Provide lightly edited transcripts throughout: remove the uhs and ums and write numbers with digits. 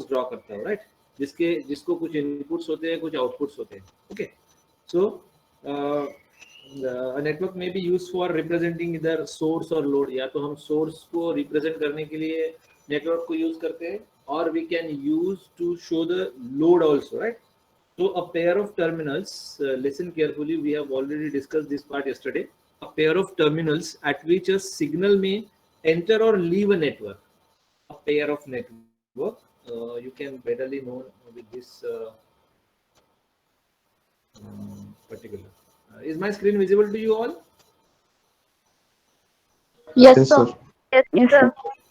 Draw करता हूँ, right, जिसको कुछ इनपुट्स होते हैं, कुछ आउटपुट्स होते हैं. ओके, सो नेटवर्क में बी यूज फॉर रिप्रेजेंटिंग इधर सोर्स और लोड. या तो हम सोर्स को रिप्रेजेंट करने के लिए नेटवर्क को यूज करते हैं, और we can use to show the load also, right. So a pair of terminals, listen carefully, we have already discussed this part yesterday. A pair of terminals at which a signal may enter or leave a network. A pair of network, you can readily know with this particular. Is my screen visible to you all? Yes, sir. Yes, sir.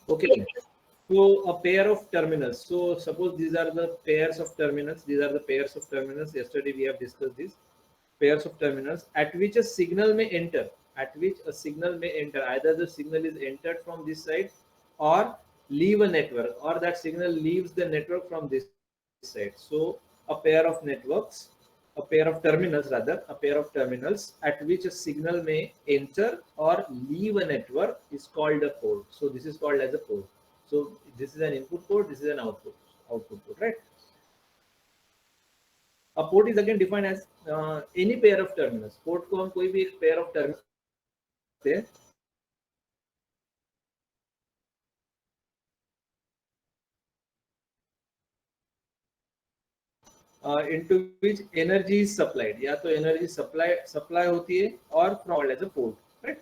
Okay. So a pair of terminals. So suppose these are the pairs of terminals. These are the pairs of terminals. Yesterday we have discussed this. Pairs of terminals at which a signal may enter. At which a signal may enter. Either the signal is entered from this side or leave a network, or that signal leaves the network from this side. So a pair of networks, a pair of terminals rather, a pair of terminals at which a signal may enter or leave a network is called a port. So this is called as a port. So this is an input port, this is an output port, right? A port is again defined as any pair of terminals. Port को हम कोई भी एक pair of terminals सकते हैं into which energy is supplied. या तो energy supply होती है, or from as a port, right?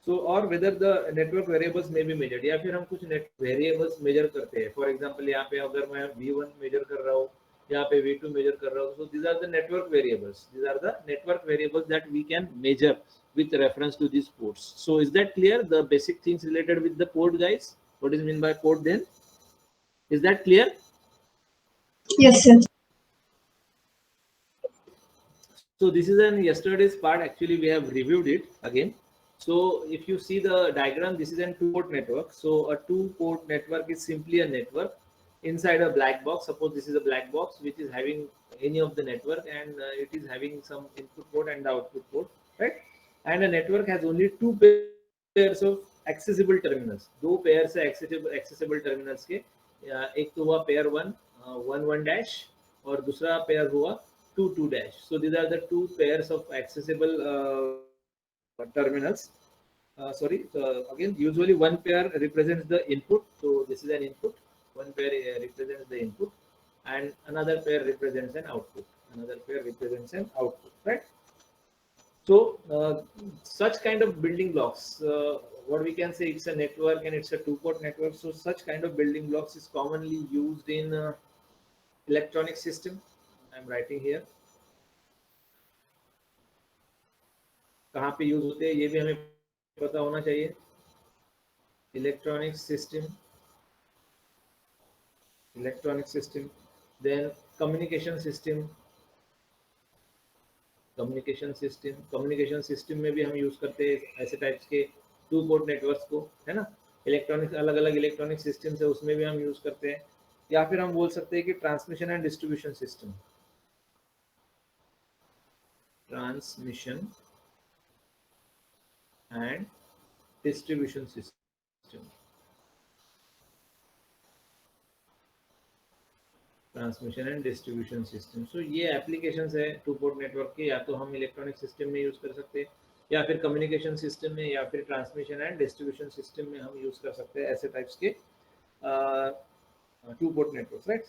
So or whether the network variables may be measured. या फिर हम कुछ network variables measure करते हैं. For example, यहाँ पे अगर मैं V1 measure कर रहा हूँ, यहाँ पे V2 measure कर रहा हूँ, so these are the network variables. These are the network variables that we can measure with reference to these ports. So is that clear? The basic things related with the port, guys. What is mean by port then? Is that clear? Yes, sir. So this is an yesterday's part. Actually, we have reviewed it again. So if you see the diagram, this is a two-port network. So a two-port network is simply a network inside a black box. Suppose this is a black box which is having any of the network, and it is having some input port and the output port, right? And a network has only two pairs of accessible terminals. दो pair से accessible terminals के, एक तो हुआ pair 1 dash, और दूसरा pair हुआ 2 dash. So these are the two pairs of accessible terminals. Sorry, again, usually one pair represents the input. So this is an input. One pair represents the input, and another pair represents an output. Another pair represents an output, right? So such kind of building blocks, what we can say, it's a network and it's a two-port network. So such kind of building blocks is commonly used in electronic system. I'm writing here. कहाँ पे use होते हैं ये भी हमें पता होना चाहिए. Electronic system, then communication system में भी हम यूज करते हैं ऐसे टाइप्स के टू पोर्ट नेटवर्क्स को, है ना. इलेक्ट्रॉनिक्स, अलग अलग इलेक्ट्रॉनिक सिस्टम्स है, उसमें भी हम यूज करते हैं. या फिर हम बोल सकते हैं कि transmission and distribution system, and distribution system. Transmission and distribution system. So ये एप्लीकेशंस है टू पोर्ट नेटवर्क के. या तो हम इलेक्ट्रॉनिक सिस्टम में यूज कर सकते हैं, या फिर कम्युनिकेशन सिस्टम में, या फिर ट्रांसमिशन एंड डिस्ट्रीब्यूशन सिस्टम में हम यूज कर सकते हैं ऐसे टाइप्स के two port network, right.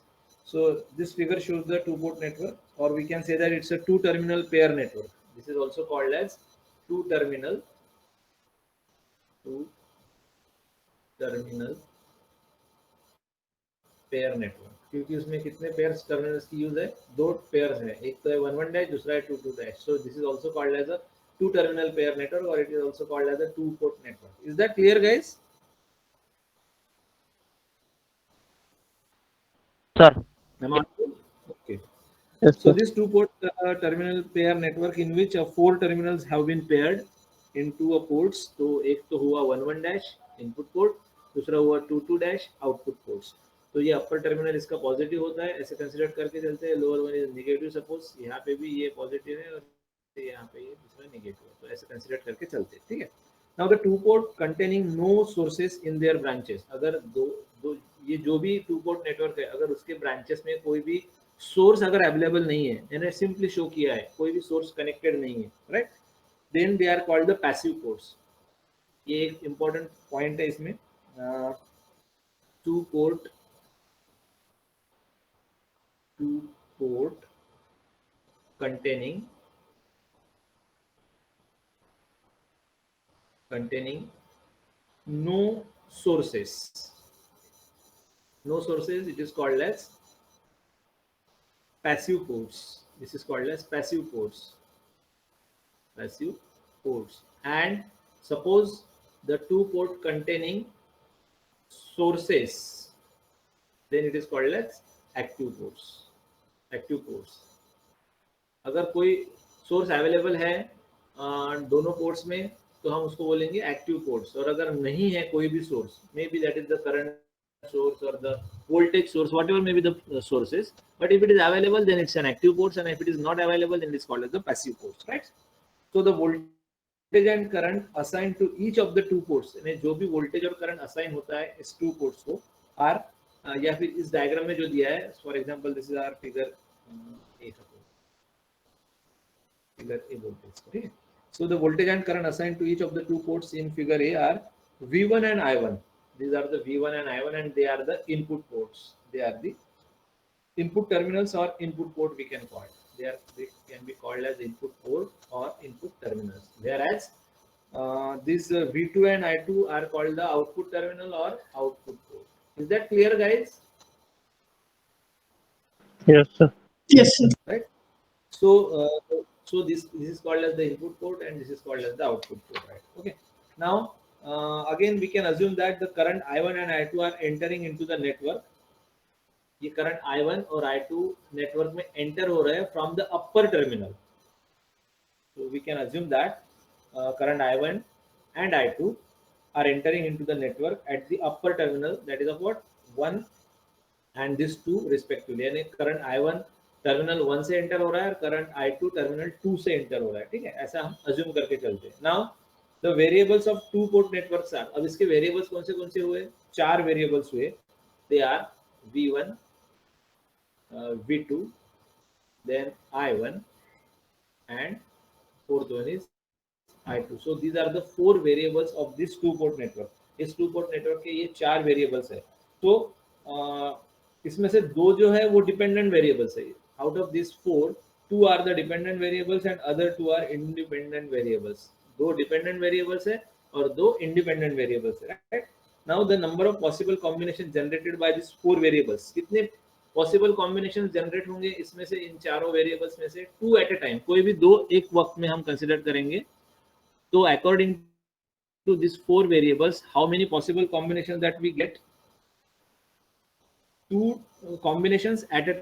So this figure shows the two port network, और we can say that it's a two terminal pair network. This is also called as two terminal pair network. क्योंकि उसमें कितने pairs terminals की use है? दो pairs है, एक तो है 1 dash, दूसरा है 2 dash. So this is also called as a two terminal pair network, और it is also called as a two port network. Is that clear, guys? Sir. Okay. Yes, So sir. this two port terminal pair network in which 4 terminals have been paired into a ports. तो एक तो हुआ 1 dash input port, दूसरा हुआ 2 dash output ports. तो ये अपर terminal इसका positive होता है, ऐसे कंसीडर करके चलते हैं. Lower one is negative. Suppose यहाँ पे भी ये पॉजिटिव है और यहाँ पे ये दूसरा नेगेटिव है, तो ऐसे कंसीडर करके चलते हैं, ठीक है. Now the two port containing no sources in their branches. अगर दो ये जो भी टू पोर्ट नेटवर्क है, अगर उसके ब्रांचेस में कोई भी सोर्स अगर अवेलेबल नहीं है, मैंने सिंपली शो किया है कोई भी सोर्स कनेक्टेड नहीं है, right, then they are called the passive ports. ये एक इंपॉर्टेंट पॉइंट है इसमें. Two port containing no sources. No sources, it is called as passive ports. This is called as passive ports. Passive ports. And suppose the two port containing sources, then it is called as active ports. Active ports. अगर कोई source available है दोनों ports में, तो हम उसको बोलेंगे active ports. और अगर नहीं है कोई भी source, may be that is the current source or the voltage source, whatever may be the sources, but if it is available, then it's an active port, and if it is not available, then it's called as the passive ports, right? So the voltage and current assigned to each of the two ports, यानी जो भी voltage और current assign होता है इस two ports को, are या फिर इस diagram में जो दिया है, for example this is our figure A, figure A voltage, okay? So the voltage and current assigned to each of the two ports in figure A are V1 and I1. These are the V1 and I1, and they are the input ports. They are the input terminals or input port we can call. They can be called as input port or input terminals. Whereas these V2 and I2 are called the output terminal or output port. Is that clear, guys? Yes, sir. Yes, sir. Right. So this is called as the input port, and this is called as the output port. Right. Okay. Now. Again we can assume that the current I1 and I2 are entering into the network. ये current I1 और I2 network में enter हो रहा है from the upper terminal. So we can assume that current I1 and I2 are entering into the network at the upper terminal, that is of what, 1 and this 2 respectively. यानी current I1 terminal 1 से enter हो रहा है और current I2 terminal 2 से enter हो रहा है. ठीक है, ऐसा हम assume करके चलते हैं. Now the variables of two port networks are, अब इसके variables कौन से हुए, 4 variables हुए. They are V1, V2, then I1, and fourth one is I2. So these are the 4 variables of this two port network. इस two port network के ये 4 variables है. तो इसमें से 2 जो है वो dependent variables है. Out of these 4, 2 are the dependent variables and other 2 are independent variables. 2 dependent variables है और 2 इंडिपेंडेंट वेरिएबल्स है, right. Now the number of possible combination generated by this 4 variables, कितने पॉसिबल कॉम्बिनेशन जनरेट होंगे इसमें से, इन चारों variables में से 2 एट अ टाइम, कोई भी 2 एक वक्त में हम कंसीडर करेंगे. तो according to this 4 variables, how many possible combination that we get, 2 combinations at a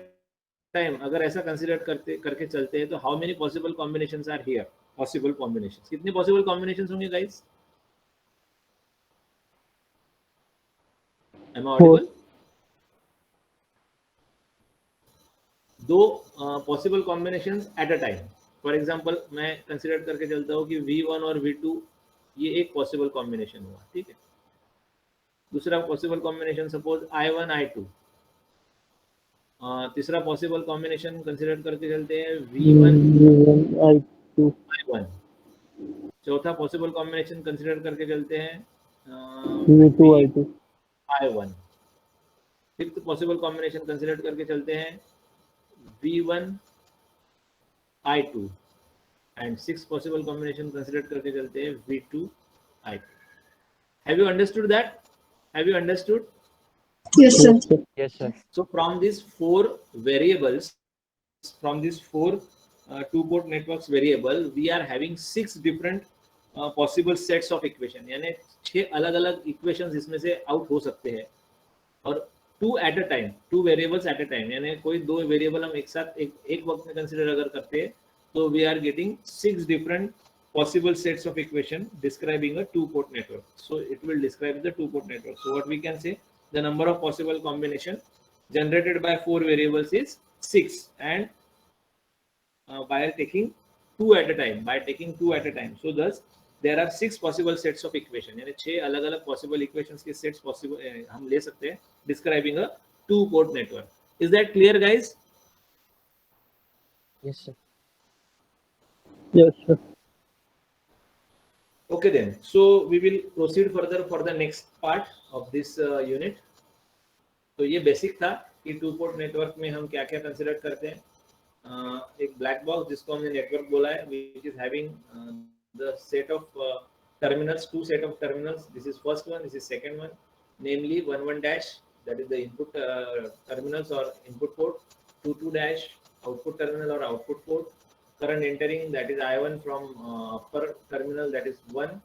time. अगर ऐसा कंसीडर करके चलते हैं तो how many possible combinations are here. Possible combinations, कितने पॉसिबल कॉम्बिनेशंस होंगे guys? Am I audible? 2 possible combinations at a time. For example मैं consider करके चलता हूँ कि V1 और V2 ये एक पॉसिबल कॉम्बिनेशन हुआ, ठीक है. दूसरा possible combination suppose I1 I2. तीसरा पॉसिबल कॉम्बिनेशन कंसीडर करके चलते हैं V1 I2. चौथा पॉसिबल कॉम्बिनेशन कंसीडर करके चलते हैं V2 I2 I1. Fifth possible combination consider करके चलते हैं V1 I2. And sixth possible combination consider करके चलते हैं V2 I2. Have you understood that? Have you understood? Yes, sir. Yes, sir. So from these 4 variables, from these 4 two port networks variable, we are having 6 different possible sets of equation. यानी 6 अलग-अलग equations इसमें से out हो सकते हैं, और 2 at a time, 2 variables at a time. यानी कोई 2 variable हम एक साथ एक वक्त में consider अगर करते हैं, तो we are getting 6 different possible sets of equation describing a two port network. So it will describe the two port network. So what we can say, the number of possible combination generated by 4 variables is 6, and by taking 2 at a time, So thus there are 6 possible sets of equation, यानी 6 अलग अलग possible equations के sets possible हम ले सकते हैं describing a two port network. Is that clear guys? Yes, sir. Yes, sir. Okay then, so we will proceed further for the next part of this unit. तो ये basic था कि to port network में हम क्या क्या consider करते हैं. एक ब्लैक बॉक्स जिसको हमने नेटवर्क बोला है, which is having the set of terminals, two set of terminals. This is first one, this is second one, namely 1 dash, that is the input terminals or input port, 2 dash, output terminal or output port, current entering, that is I1 from upper terminal, that is 1,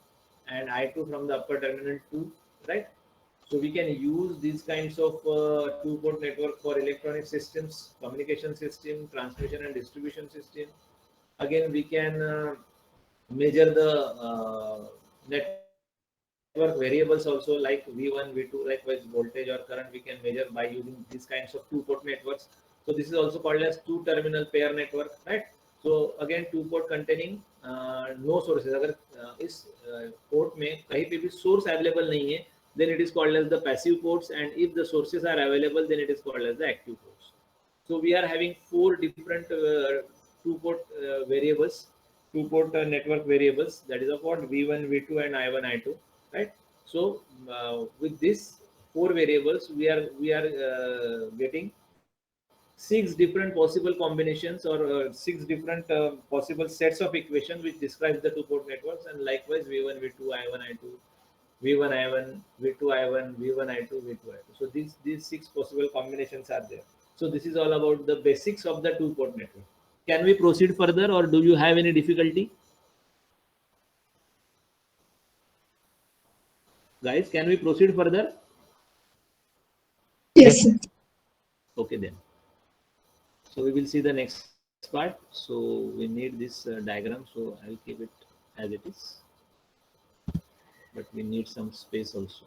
and I2 from the upper terminal 2, right? So we can use these kinds of two-port network for electronic systems, communication system, transmission and distribution system. Again, we can measure the network variables also, like V1, V2, likewise voltage or current we can measure by using these kinds of two-port networks. So this is also called as two-terminal pair network, right? So again, two-port containing no sources. अगर इस port में कहीं पे भी source available नहीं है, then it is called as the passive ports, and if the sources are available, then it is called as the active ports. So we are having 4 different two-port variables, two-port network variables, that is of what V1, V2 and I1, I2, right? So with these 4 variables, we are getting 6 different possible combinations or 6 different possible sets of equation which describes the two-port networks, and likewise V1, V2, I1, I2, V1 I1, V2 I1, V1 I2, V2 I2. So these 6 possible combinations are there. So this is all about the basics of the two-port network. Can we proceed further, or do you have any difficulty? Guys, can we proceed further? Yes, sir. Okay then. So we will see the next part. So we need this diagram. So I'll keep it as it is. But we need some space also.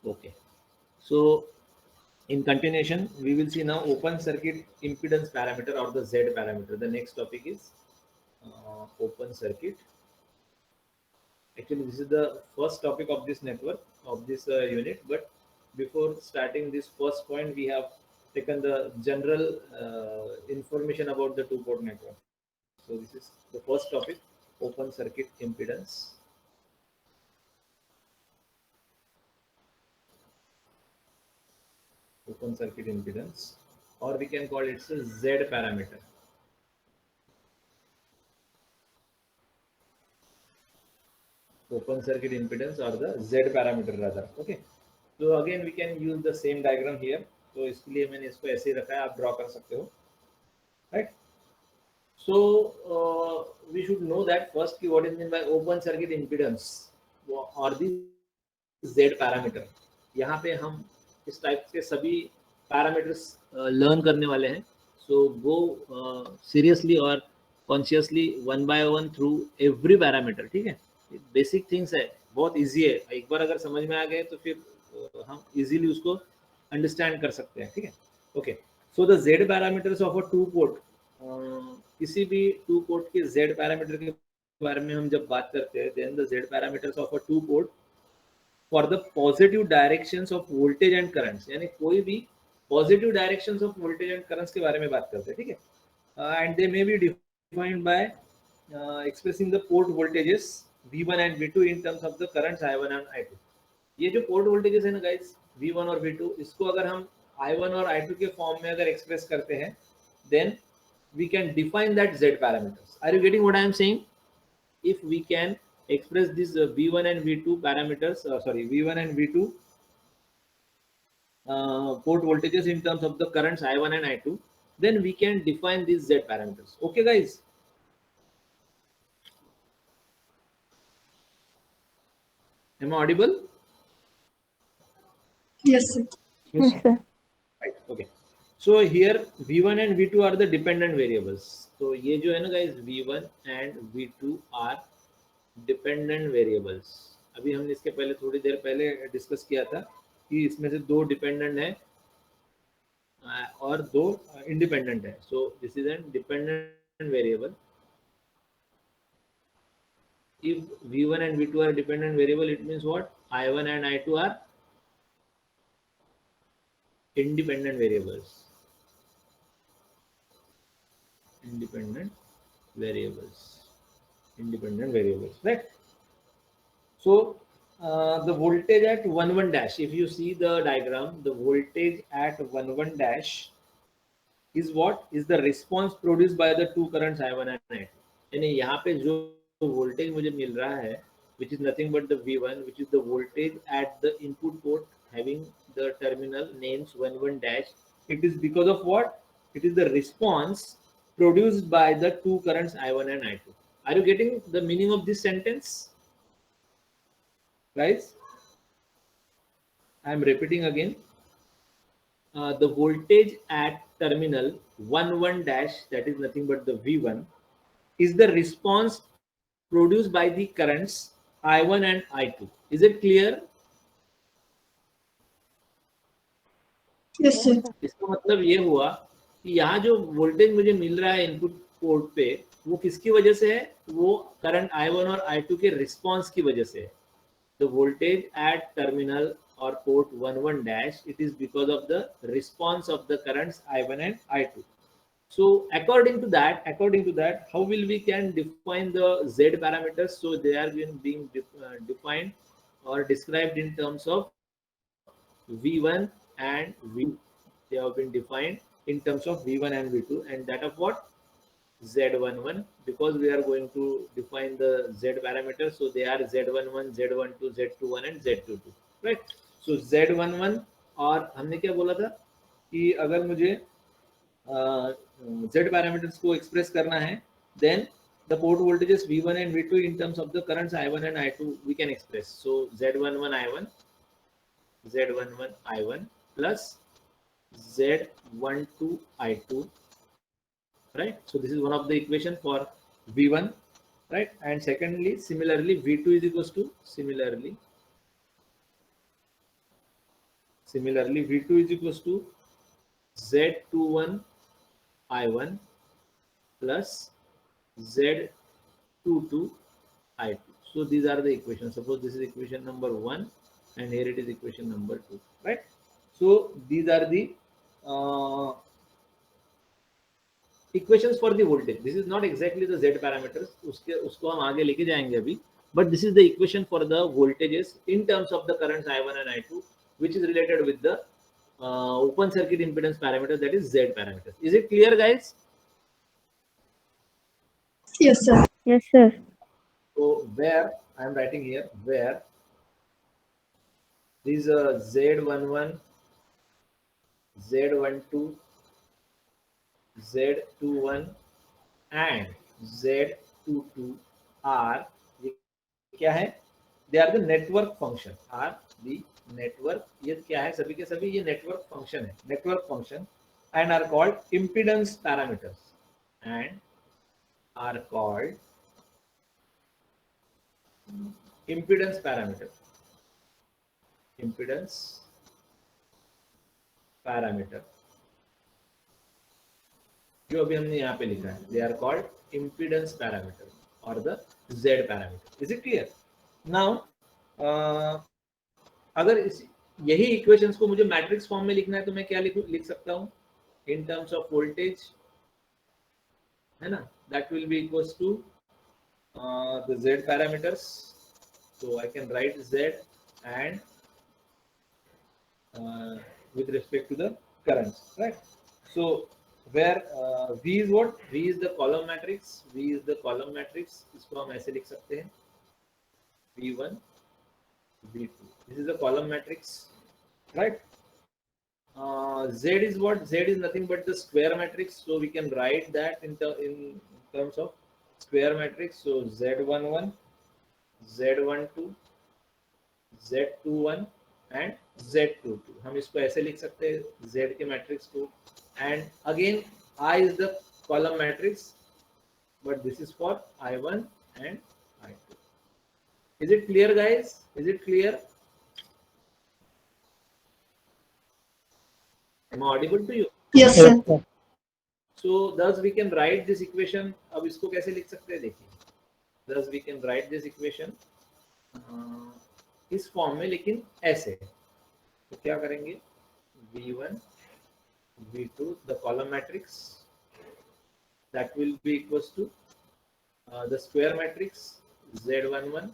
Okay, so in continuation, we will see now open circuit impedance parameter or the Z parameter. The next topic is open circuit. Actually, this is the first topic of this network, of this unit. But before starting this first point, we have taken the general information about the two-port network. So this is the first topic, open circuit impedance. Open circuit impedance, or we can call it a Z parameter. Open circuit impedance or the Z parameter rather. Okay. So again we can use the same diagram here. तो इसके लिए मैंने इसको ऐसे ही रखा है, आप draw कर सकते हो, right? So we should know that first कि what is meant by open circuit impedance or the Z parameter. यहाँ पे हम इस टाइप के सभी पैरामीटर्स लर्न करने वाले हैं. सो गो सीरियसली और consciously one by one through every parameter. ठीक है, बेसिक थिंग्स है, बहुत इजी है. एक बार अगर समझ में आ गए तो फिर हम इजीली उसको अंडरस्टैंड कर सकते हैं. ठीक है, okay. So the Z parameters of a two port, किसी भी टू पोर्ट के जेड पैरामीटर के बारे में हम जब बात करते हैं, then the Z parameters of a two port for the positive directions of voltage and currents, यानी कोई भी positive directions of voltage and currents के बारे में बात करते हैं. ठीक है, and they may be defined by expressing the port voltages V1 and V2 in terms of the currents I1 and I2. ये जो पोर्ट वोल्टेजेस है ना गाइस, V1 और V2, इसको अगर हम I1 और I2 के फॉर्म में अगर एक्सप्रेस करते हैं, then we can define that Z parameters. Are you getting what I am saying? If we can express this V1 and V2 parameters, V1 and V2 port voltages in terms of the currents I1 and I2, then we can define these Z parameters. Okay, guys? Am I audible? Yes, sir. Yes, sir. Right. Okay. So here V1 and V2 are the dependent variables. तो ये जो है ना guys, V1 and V2 are dependent variables. अभी हमने इसके पहले थोड़ी देर पहले डिस्कस किया था कि इसमें से 2 डिपेंडेंट है और 2 इंडिपेंडेंट है. सो this is an dependent variable. if V1 and V2 are dependent variable, it means what? I1 and I2 are independent variables. Independent variables. Independent variables, right? So the voltage at 1 1 dash, if you see the diagram, the voltage at 1 1 dash is what? Is the response produced by the two currents I1 and I2. यानी यहाँ पे जो voltage मुझे मिल रहा है, which is nothing but the V1, which is the voltage at the input port having the terminal names 1 1 dash. It is because of what? It is the response produced by the two currents I1 and I2. Are you getting the meaning of this sentence, guys? I am repeating again. The voltage at terminal 1 1 dash, that is nothing but the V1, is the response produced by the currents I1 and I2. Is it clear? Yes, sir. इसका मतलब ये हुआ कि यहाँ जो voltage मुझे मिल रहा है इनपुट पोर्ट पे, वो किसकी वजह से है? वो करंट I1 और I2 के रिस्पॉन्स की वजह से है. The voltage at terminal or port 1 1 dash, it is because of the response of the currents I1 and I2. So according to that, how will we can define the Z parameters? So they are being defined or described in terms of V1 and V2. They have been defined in terms of V1 and V2, and that of what? Z11, because we are going to define the Z parameters, so they are Z11, Z12, Z21 and Z22, right? So Z11, और हमने क्या बोला था कि अगर मुझे Z parameters को express करना है, then the port voltages V1 and V2 in terms of the currents I1 and I2 we can express. So Z11 I1, Z11 I1 plus Z12 I2, right? So this is one of the equation for V1, right? And secondly, similarly, V2 is equals to similarly V2 is equals to Z21 I1 plus Z22 I2. So these are the equations. Suppose this is equation number 1 and here it is equation number 2, right? So these are the equations for the voltage. This is not exactly the Z parameters. उसको हम आगे लेके जाएंगे अभी. But this is the equation for the voltages in terms of the currents I1 and I2, which is related with the open circuit impedance parameter, that is Z parameters. Is it clear, guys? Yes, sir. Yes, sir. So where I am writing here, where these Z11, Z12, Z21 and Z22 are क्या है? They are the network function. Are the network, ये क्या है? सभी के सभी ये network function है. Network function and are called impedance parameters and are called impedance parameter. Impedance parameter. जो अभी हमने यहाँ पे लिखा है, they are called impedance parameter or the Z parameter. Is it clear? Now, अगर यही इक्वेशंस को मुझे मैट्रिक्स फॉर्म में लिखना है तो मैं क्या लिख सकता हूँ? In terms of voltage, है ना? That will be equals to the Z parameters. So I can write Z and with respect to the currents, right? So where V is what? V is the column matrix. V is the column matrix. इसको हम ऐसे लिख सकते हैं. V1, V2. This is the column matrix, right? Z is what? Z is nothing but the square matrix. So we can write that in terms of square matrix. So Z11, Z12, Z21 and Z22. हम इसको ऐसे लिख सकते हैं Z के matrix को. And again, I is the column matrix, but this is for I1 and I2. Is it clear, guys? Is it clear? Am I audible to you? Yes, sir. So thus we can write this equation. अब इसको कैसे लिख सकते हैं देखिए. thus we can write this equation इस form में, लेकिन ऐसे। तो क्या करेंगे, v1 v2 the column matrix that will be equals to the square matrix z11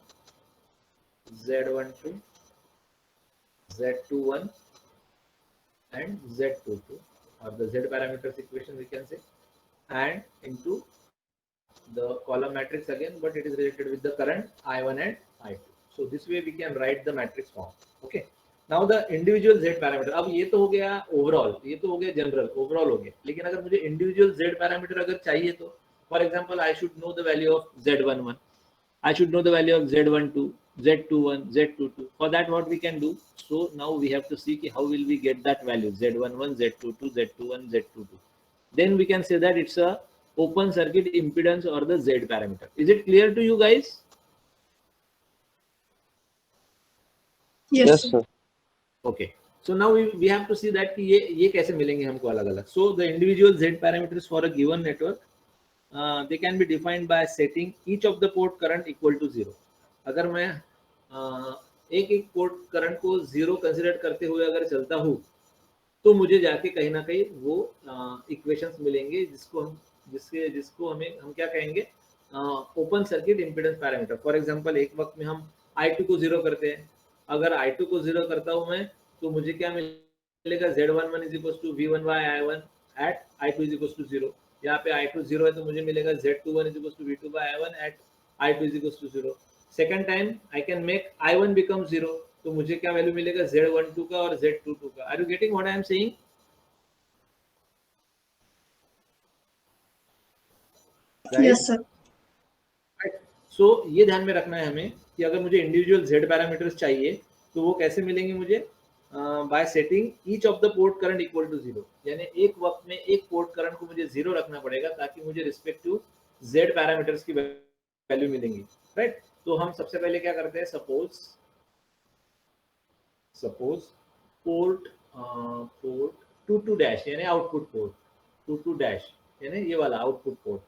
z12 z21 and z22, or the z parameters equation we can say, and into the column matrix again, but it is related with the current I1 and I2. So this way we can write the matrix form. Okay. Now the individual z parameter, अब ये तो हो गया overall, ये तो हो गया general, overall हो गया, लेकिन अगर मुझे इंडिविजुअल z पैरामीटर अगर चाहिए तो for example I should know the value of z11, I should know the value of z12, z21, z22. For that what we can do, so now we have to see how will we get that value z11, z22, z21, z22. Then we can say that it's a open circuit impedance or the z parameter. Is it clear to you guys? Yes, sir. Okay. So now we have to see that कि ये कैसे मिलेंगे हमको अलग अलग. So the individual z parameters for a given network, they can be defined by setting each of the port current equal to 0. अगर मैं एक एक पोर्ट करंट को 0 कंसिडर करते हुए अगर चलता हूँ तो मुझे जाके कहीं ना कहीं वो इक्वेशंस मिलेंगे जिसको हम क्या कहेंगे, open circuit impedance parameter. For example एक वक्त में हम I2 को 0 करते हैं, अगर I2 को 0 करता हूँ मैं तो मुझे क्या मिलेगा, Z11 is equal to V1 by I1 at I2 is equal to 0. यहाँ पे I2 0 है तो मुझे मिलेगा Z21 is equal to V2 by I1 at I2 is equal to 0. Second time I can make I1 become 0, तो मुझे क्या value मिलेगा, Z12 का और Z22 का. Are you getting what I am saying? Yes, sir. So ये ध्यान में रखना है हमें कि अगर मुझे इंडिविजुअल Z पैरामीटर्स चाहिए तो वो कैसे मिलेंगे मुझे, by setting each of the port current equal to 0. यानी एक वक्त में एक पोर्ट करंट को मुझे 0 रखना पड़ेगा ताकि मुझे रिस्पेक्टिव Z पैरामीटर्स की वैल्यू मिलेंगी, राइट. तो हम सबसे पहले क्या करते हैं, सपोज पोर्ट 22 डैश यानी आउटपुट पोर्ट 22 डैश यानी ये वाला output port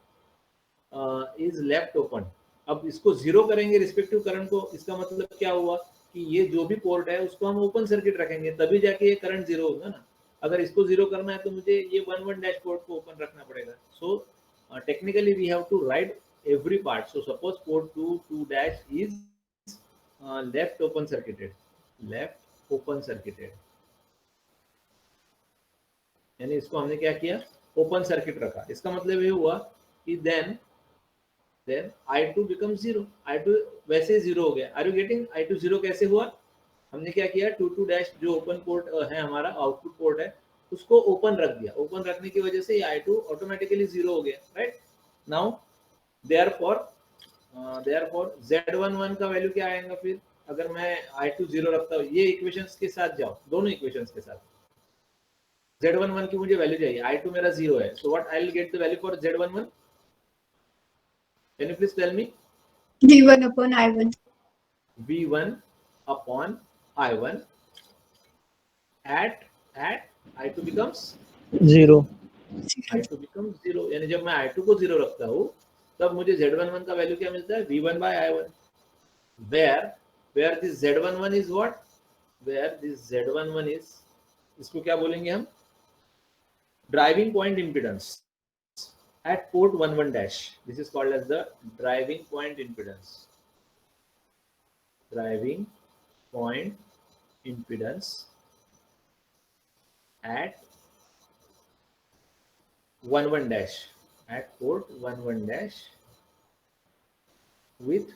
is left open. अब इसको 0 करेंगे रिस्पेक्टिव करंट को, इसका मतलब क्या हुआ कि ये जो भी पोर्ट है उसको हम ओपन सर्किट रखेंगे तभी जाके ये करंट 0 होगा ना. अगर इसको 0 करना है तो मुझे ये 11 डैश पोर्ट को ओपन रखना पड़ेगा. So technically we have to write every part. So suppose port 2 dash is left open circuited, यानी इसको हमने क्या किया, ओपन सर्किट रखा. इसका मतलब ये हुआ कि then I2 becomes 0. I2 वैसे ही 0 हो गया. Are you getting? I2 0 कैसे हुआ, हमने क्या किया, 2 डैश जो ओपन पोर्ट है हमारा आउटपुट पोर्ट है उसको ओपन रख दिया. ओपन रखने की वजह से I2 ऑटोमेटिकली 0 हो गया, राइट. नाउ therefore Z11 का वैल्यू क्या आएगा फिर, अगर मैं I2 0 रखता हूँ, ये इक्वेशंस के साथ जाओ, दोनों इक्वेशंस के साथ Z11 की मुझे वैल्यू चाहिए, I2 मेरा 0 है. So what I will get the value for Z11? Can you please tell me? V1 upon I1. V1 upon I1 at I2 becomes 0. I2 becomes 0. यानी जब मैं I2 को 0 रखता हूँ तब मुझे Z11 का वैल्यू क्या मिलता है, V1 by I1, where this Z11 is what, where this Z11 is, इसको क्या बोलेंगे हम, driving point impedance at port 11 dash. This is called as the driving point impedance. Driving point impedance at 11 dash, at port 11 dash with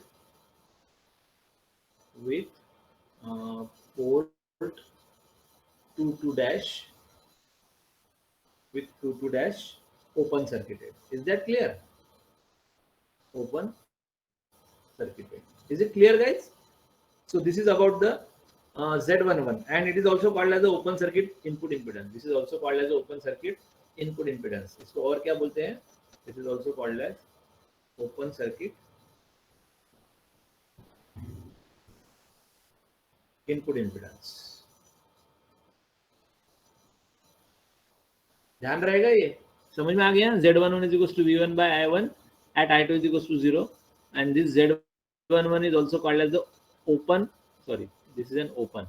port 22 dash with 22 dash open circuited. Is that clear? Open circuited. Is it clear, guys? So this is about the Z11, and it is also called as the open circuit input impedance. This is also called as the open circuit input impedance. इसको और क्या बोलते हैं? This is also called as open circuit input impedance. ध्यान रहेगा, ये समझ में आ गया. Z11 is equals to V1 by I1 at I2 is equals to 0, and this Z11 is also called as the open, sorry, this is an open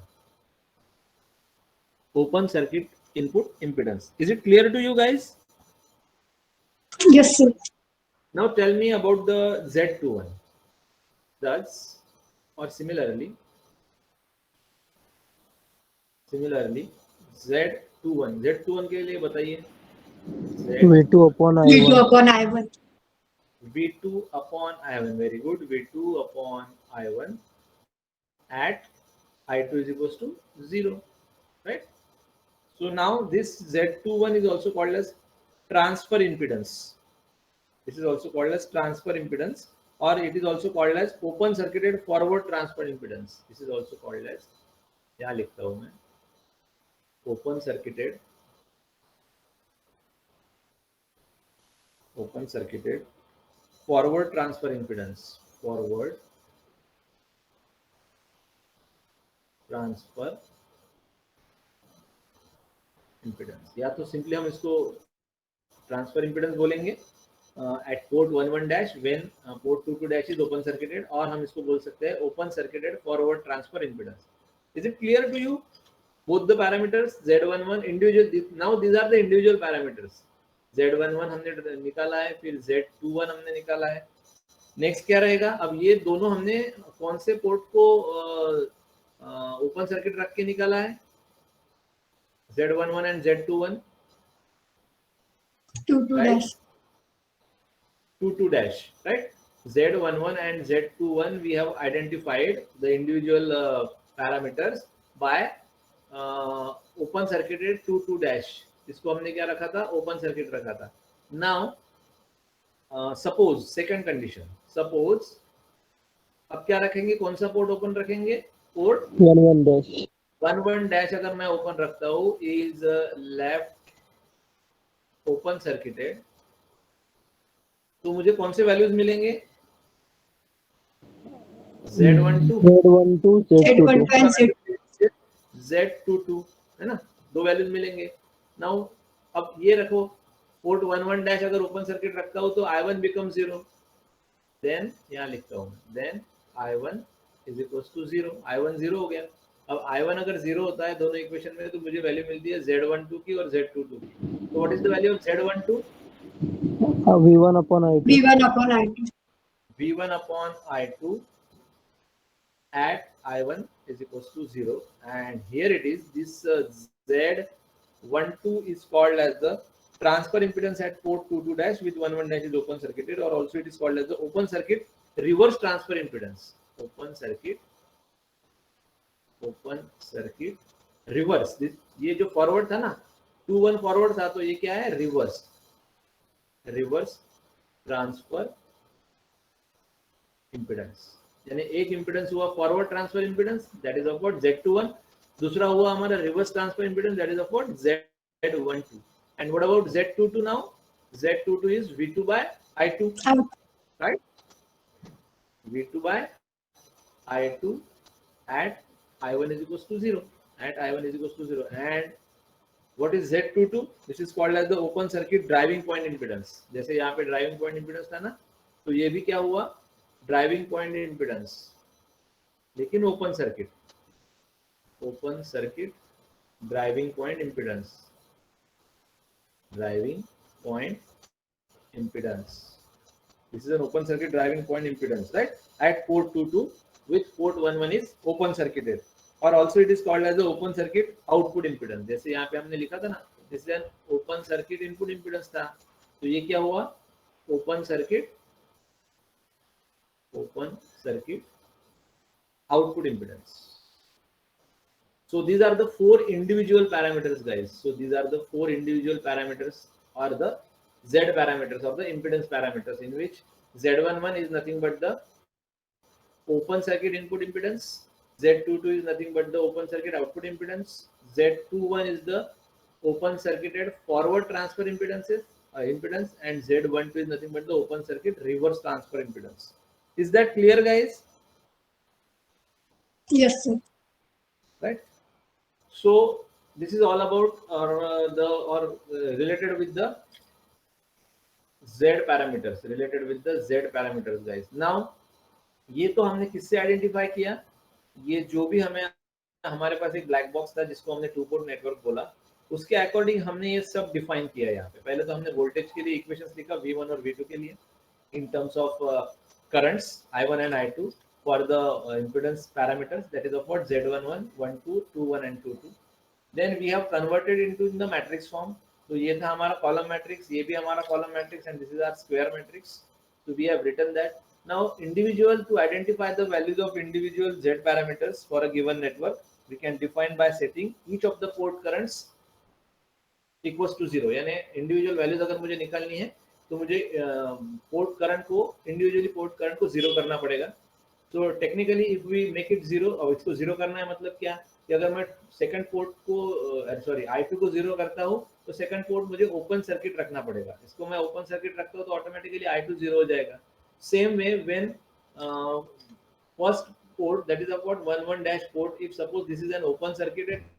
circuit input impedance. Is it clear to you guys? Yes, sir. Now tell me about the Z21. Thus, or similarly, Z21 के लिए बताइए. V2 upon V2 I1. upon I1. V2 upon I1. Very good. V2 upon I1 at I2 is equals to 0. Right? So now this Z21 is also called as transfer impedance. This is also called as transfer impedance, or it is also called as open circuited forward transfer impedance. This is also called as, यहाँ लिखता हूँ मैं, open circuited forward transfer impedance. Forward transfer impedance, या तो simply हम इसको transfer impedance बोलेंगे at port 11 dash when port 22 dash is open circuited, और हम इसको बोल सकते हैं open circuited forward transfer impedance. Is it clear to you? Both the parameters Z11 individual. Now these are the individual parameters. Z11 हमने निकाला है, फिर Z21 हमने निकाला है. नेक्स्ट क्या रहेगा? अब ये दोनों हमने कौन से पोर्ट को ओपन सर्किट रख के निकाला है? Z11 and Z21. 2 right? dash. 22 dash, right? Z11 and Z21 we have identified the individual parameters by open circuited 22 dash. इसको हमने क्या रखा था? ओपन सर्किट रखा था. Now suppose second condition, suppose अब क्या रखेंगे? कौन सा पोर्ट ओपन रखेंगे? Port 11 dash. 11 dash अगर मैं ओपन रखता हूँ is left open circuited, तो मुझे कौन से वैल्यूज मिलेंगे? Z12, Z12 and Z22, है ना? दो वैल्यूज मिलेंगे. नाउ अब ये रखो, पोर्ट 11 डैश अगर ओपन सर्किट रखता हूँ तो I1 बिकम 0. देन यहाँ लिखता हूँ, then I1 is equals to 0. I1 0 हो गया. अब I1 अगर 0 होता है दोनों इक्वेशन में, तो मुझे वैल्यू मिलती है Z12 की और Z22 की. तो what is the value of Z12? V1 upon I2. V1 upon I2. V1 upon I2 at I1 is equals to 0, and here it is, this Z12 is called as the transfer impedance at port 22 dash with 11 dash is open circuited, or also it is called as the open circuit reverse transfer impedance. Open circuit reverse. This ये जो forward था ना, 21 forward था, तो ये क्या है? Reverse transfer impedance. यानी एक इम्पीडेंस हुआ forward transfer impedance, that is of what? Z21. दूसरा हुआ हमारा reverse transfer impedance, that is of what? Z12. And what about Z22 now? Z22 is V2 by I2, right? V2 by I2 at I1 is equals to 0. At I1 is equals to 0. And what is Z22? This is called as the open circuit driving point impedance. जैसे यहाँ पे driving point impedance था ना, तो ये भी क्या हुआ? ड्राइविंग पॉइंट इम्पीडेंस, लेकिन open circuit driving point impedance. This is an open circuit driving point impedance, right? At port 22 with port 11 is open circuited, or also it is called as the open circuit output impedance. जैसे यहाँ पे हमने लिखा था ना, this is an open circuit input impedance था, तो ये क्या हुआ? Open circuit output impedance. So these are the four individual parameters, guys. So these are the four individual parameters, or the Z parameters of the impedance parameters, in which Z11 is nothing but the open circuit input impedance, Z22 is nothing but the open circuit output impedance, Z21 is the open circuited forward transfer impedance, and Z12 is nothing but the open circuit reverse transfer impedance. Is that clear, guys? Yes, sir. Right. So this is all about related with the Z parameters related with the Z parameters guys. Now ये तो हमने किससे identify किया, ये जो भी हमें हमारे पास एक ब्लैक बॉक्स था जिसको हमने टू पोर्ट नेटवर्क बोला, उसके अकॉर्डिंग हमने ये सब डिफाइन किया यहाँ पे। पहले तो हमने वोल्टेज के लिए इक्वेशंस लिखा V1 और V2 के लिए in terms of currents I1 and I2 for the impedance parameters, that is of what Z11, 12, 21 and 22. Then we have converted into the matrix form. तो ये था हमारा column matrix, ये भी हमारा column matrix, and this is our square matrix. So we have written that. Now individual, to identify the values of individual Z parameters for a given network, we can define by setting each of the port currents equals to 0. यानी individual values अगर मुझे निकालनी है तो मुझे port current को individually port current को zero करना पड़ेगा। तो technically if we make it zero, और इसको जीरो करना है मतलब क्या कि अगर मैं सेकंड पोर्ट को सॉरी I2 को जीरो करता हूँ तो सेकंड पोर्ट मुझे ओपन सर्किट रखना पड़ेगा। इसको मैं ओपन सर्किट रखता हूँ तो ऑटोमेटिकली I2 जीरो हो जाएगा। Same way when first port that is about 11 dash port, if suppose this is an open circuited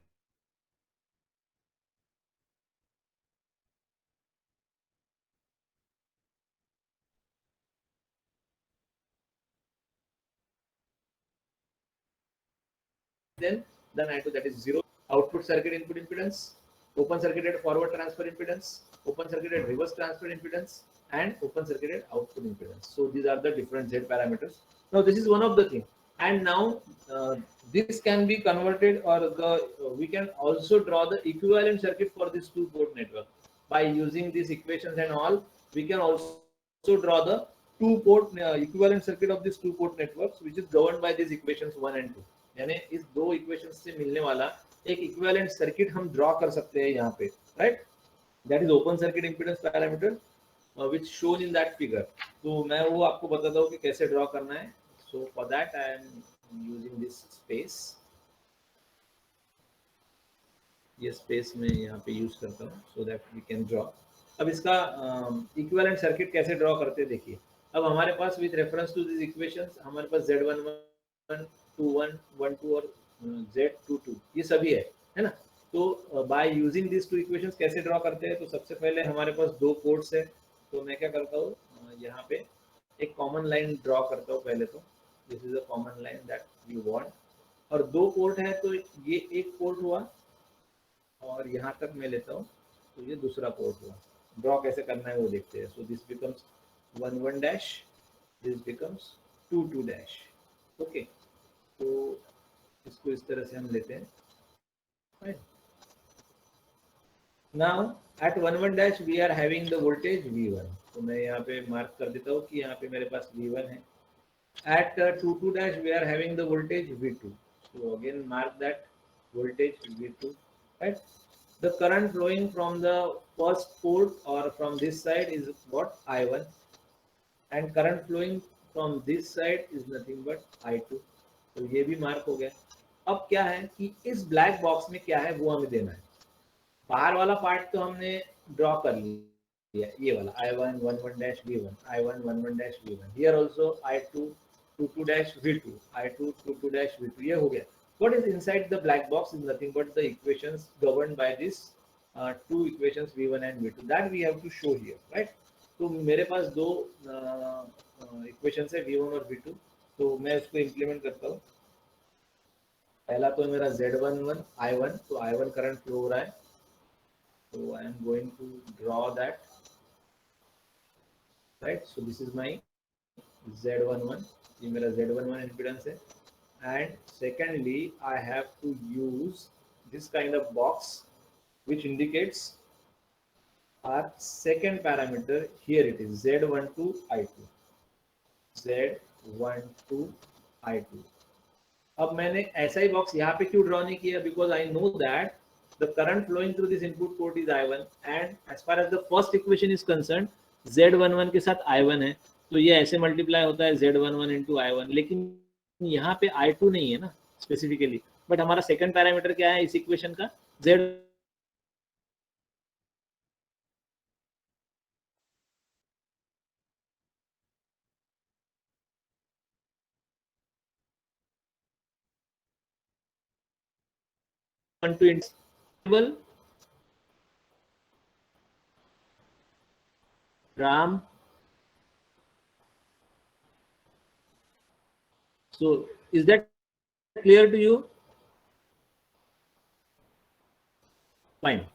then I2, that is zero. Output circuit input impedance, open circuited forward transfer impedance, open circuited reverse transfer impedance, and open circuited output impedance. So these are the different Z parameters. Now this is one of the things, and now this can be converted, or we can also draw the equivalent circuit for this two port network by using these equations and all. We can also draw the two port equivalent circuit of these two port networks, which is governed by these equations 1 and 2. यानी इस दो equation से मिलने वाला एक equivalent circuit हम draw कर सकते हैं यहाँ पे, right? That is open circuit impedance parameter which shown in that figure. तो मैं वो आपको बताता हूँ कि कैसे ड्रॉ करना है। So for that I am using this space, ये स्पेस में यहाँ पे यूज करता हूँ so that we can draw. अब इसका इक्विवेलेंट सर्किट कैसे ड्रॉ करते हैं देखिए। अब हमारे पास with reference to this equations हमारे पास Z11 21 12 और Z22 ये सभी है ना। तो by using this two equations कैसे ड्रॉ करते हैं, तो सबसे पहले हमारे पास दो पोर्ट्स है, तो मैं क्या करता हूँ यहाँ पे एक कॉमन लाइन ड्रॉ करता हूँ पहले। तो this is a common line that you want, और दो पोर्ट है तो ये एक पोर्ट हुआ और यहाँ तक मैं लेता हूँ तो ये दूसरा पोर्ट हुआ। ड्रॉ कैसे करना है वो देखते हैं। So this becomes 11 dash, this becomes 22 dash. Okay, तो इसको इस तरह से हम लेते हैं। Now at 11 dash we are having the voltage V1, तो मैं यहाँ पे मार्क कर देता हूँ कि यहाँ पे मेरे पास V1 है। At 22 dash we are having the voltage V2, so again mark that voltage V2, right? The current flowing from the first port or from this side is what? I1, and current flowing from this side is nothing but I2, तो ये भी mark हो गया। अब क्या है कि इस ब्लैक बॉक्स में क्या है वो हमें देना है। बाहर वाला पार्ट तो हमने ड्रॉ कर लिया, ये वाला I1 11 dash V1, I1 11 dash V1, here also I2 22 dash V2, I2 22 dash V2, ये हो गया। What is inside the black box is nothing but the equations governed by this two equations V1 and V2 that we have to show here, right? तो मेरे पास दो equation है V1 और V2, तो मैं इसको इम्प्लीमेंट करता हूँ। पहला तो मेरा Z11 I1, तो I1 करंट फ्लो हो रहा है, तो I am going to draw that, right? So this is my Z11, ये मेरा Z11 इम्पीडेंस है। And secondly I have to use this kind of box which indicates our second parameter. Here it is Z12 I2, Z12 I2। अब मैंने ऐसा ही box यहाँ पे क्यों draw नहीं किया, because I know that the current flowing through this input port is I1, and as far as the first equation is concern Z11 के साथ I1 है, तो ये ऐसे मल्टीप्लाई होता है Z11 into I1, लेकिन यहाँ पे I2 नहीं है ना स्पेसिफिकली, बट हमारा सेकंड पैरामीटर क्या है इस इक्वेशन का? Z to interval Ram. So is that clear to you? Fine.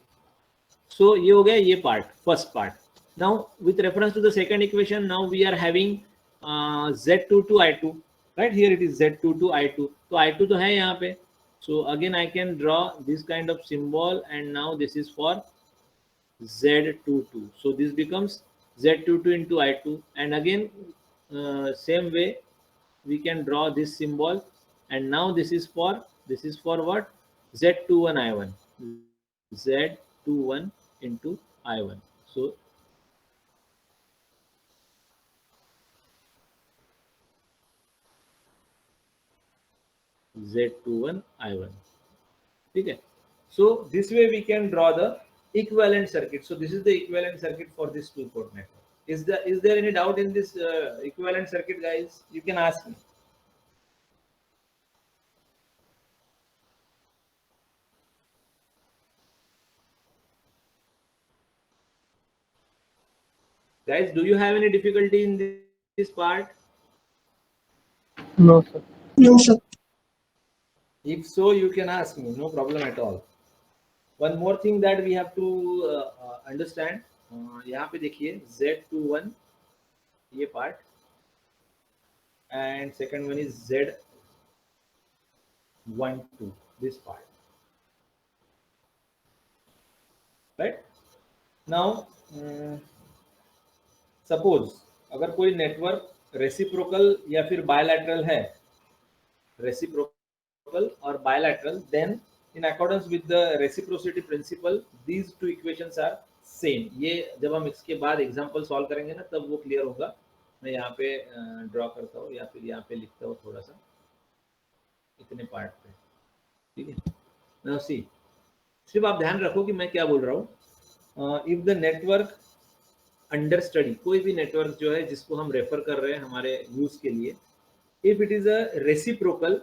So ये हो गया ये part, first part. Now with reference to the second equation, now we are having Z22 I2, right? Here it is Z22 I2. तो I2 तो है यहाँ पे. So again I can draw this kind of symbol, and now this is for Z22. So this becomes Z22 into I2, and again same way we can draw this symbol, and now this is for what? Z21 I1. Z21 into I1. So Z21 I1. Okay. So this way we can draw the equivalent circuit. So this is the equivalent circuit for this two-port network. Is there any doubt in this equivalent circuit, guys? You can ask me. Guys, do you have any difficulty in this part? No, sir. No, sir. If so, you can ask me. No problem at all. One more thing that we have to understand. यहाँ पे देखिए Z21 ये part, and second one is Z12 this part. Right? Now suppose अगर कोई network reciprocal या फिर bilateral है, reciprocal और bilateral, then in accordance with the reciprocity principle these two equations are same. ये जब हम इसके बाद एग्जांपल सॉल्व करेंगे ना तब वो क्लियर होगा. मैं यहाँ पे ड्रॉ करता हूँ या फिर यहाँ पे लिखता हूँ थोड़ा सा इतने पार्ट पे. ठीक है. नाउ सी, सिर्फ आप ध्यान रखो कि मैं क्या बोल रहा हूँ. If the network under study, कोई भी नेटवर्क जो है जिसको हम रेफर कर रहे हैं हमारे यूज के लिए, if it is a reciprocal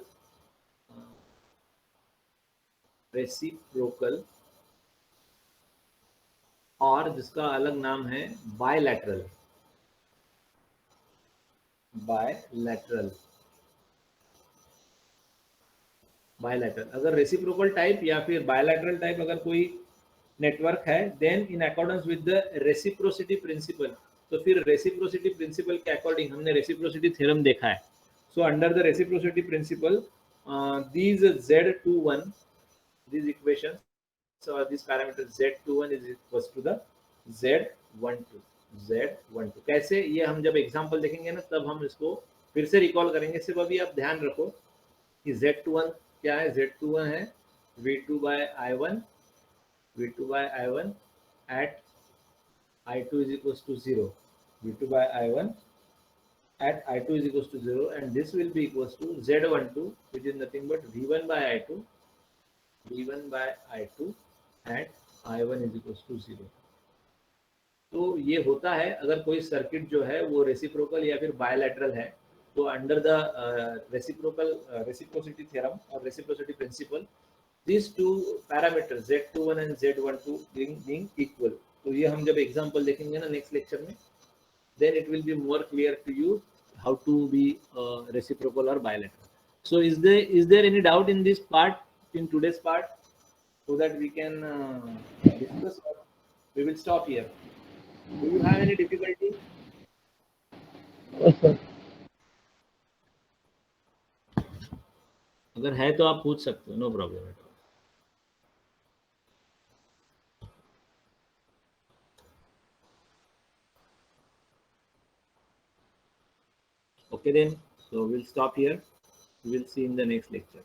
और जिसका अलग नाम है बायलैटरल. अगर रेसिप्रोकल टाइप या फिर बायलैटरल टाइप अगर कोई नेटवर्क है, then in accordance with the reciprocity principle, तो फिर रेसिप्रोसिटी प्रिंसिपल के अकॉर्डिंग हमने रेसिप्रोसिटी थ्योरम देखा है. So under the reciprocity principle these Z21, these equations, so this parameter Z21 is equals to the Z12. कैसे, ये हम जब एग्जांपल देखेंगे ना तब हम इसको फिर से रिकॉल करेंगे. सिर्फ अभी आप ध्यान रखो कि Z21 क्या है. Z21 है V2 by I1 at I2 is equals to 0. V2 by I1 at I2 is equals to 0, and this will be equals to Z12, which is nothing but V1 by I2 at I1 is equals to 0. तो ये होता है अगर कोई circuit जो है वो reciprocal या फिर बायलैटरल है, तो अंडर द रेसिप्रोसिटी थ्योरम और reciprocity principle, these two parameters Z21 and Z12 being equal. तो ये हम जब एग्जांपल देखेंगे ना नेक्स्ट लेक्चर में, then it will be more clear to you how to be reciprocal or bilateral. So is there any doubt in this part, in today's part, so that we can discuss, or we will stop here? Do you have any difficulty? Yes, sir. अगर है तो आप पूछ सकते हो, no problem at all. Okay then, so we'll stop here. We will see in the next lecture.